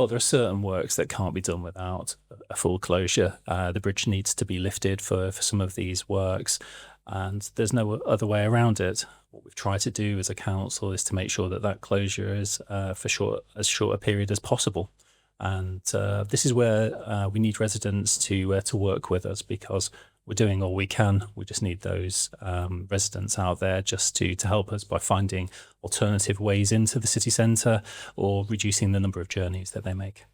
Well, there are certain works that can't be done without a full closure. The bridge needs to be lifted for some of these works, and there's no other way around it. What we've tried to do as a council is to make sure that that closure is for as short a period as possible. And this is where we need residents to work with us, because we're doing all we can. We just need those residents out there just to help us by finding alternative ways into the city centre or reducing the number of journeys that they make.